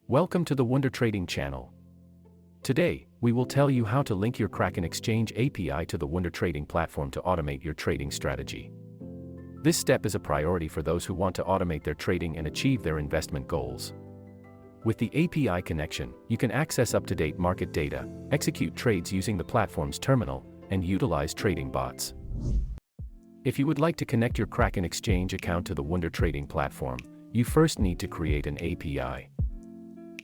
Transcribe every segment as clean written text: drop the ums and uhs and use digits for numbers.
Welcome to the Wonder Trading channel. Today, we will tell you how to link your Kraken Exchange API to the Wonder Trading platform to automate your trading strategy. This step is a priority for those who want to automate their trading and achieve their investment goals. With the API connection, you can access up-to-date market data, execute trades using the platform's terminal, and utilize trading bots. If you would like to connect your Kraken Exchange account to the Wonder Trading platform, you first need to create an API.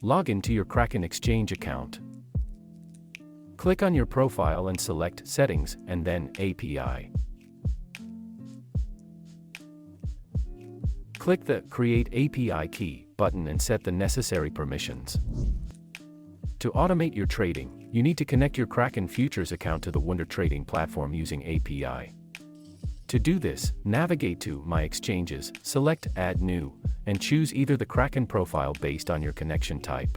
Log into your Kraken Exchange account. Click on your profile and select Settings and then API. Click the Create API Key button and set the necessary permissions. To automate your trading, you need to connect your Kraken Futures account to the Wonder Trading platform using API. To do this, navigate to My Exchanges, select Add New, and choose either the Kraken profile based on your connection type.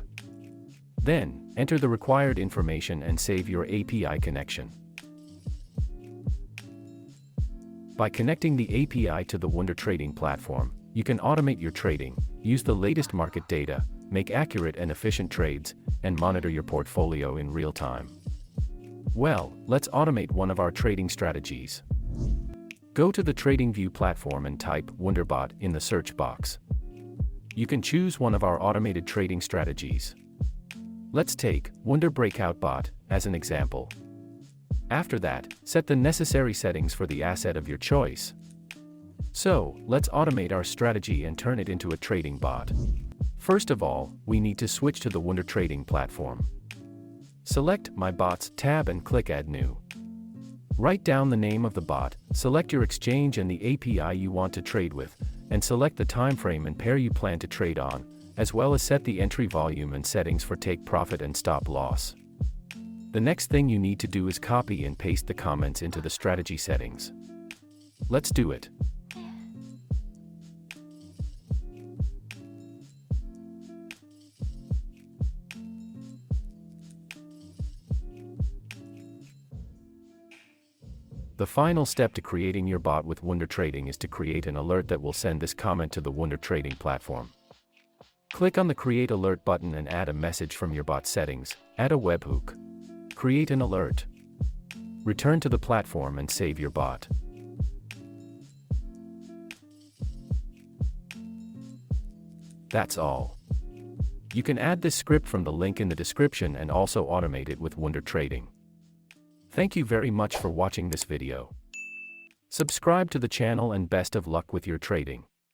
Then, enter the required information and save your API connection. By connecting the API to the Wonder Trading platform, you can automate your trading, use the latest market data, make accurate and efficient trades, and monitor your portfolio in real time. Well, let's automate one of our trading strategies. Go to the TradingView platform and type WonderBot in the search box. You can choose one of our automated trading strategies. Let's take Wonder Breakout Bot as an example. After that, set the necessary settings for the asset of your choice. So, let's automate our strategy and turn it into a trading bot. First of all, we need to switch to the Wonder Trading platform. Select My Bots tab and click Add New. Write down the name of the bot, select your exchange and the API you want to trade with, and select the time frame and pair you plan to trade on, as well as set the entry volume and settings for take profit and stop loss. The next thing you need to do is copy and paste the comments into the strategy settings. Let's do it. The final step to creating your bot with Wonder Trading is to create an alert that will send this comment to the Wonder Trading platform. Click on the Create Alert button and add a message from your bot settings, add a webhook. Create an alert. Return to the platform and save your bot. That's all. You can add this script from the link in the description and also automate it with Wonder Trading. Thank you very much for watching this video. Subscribe to the channel and best of luck with your trading.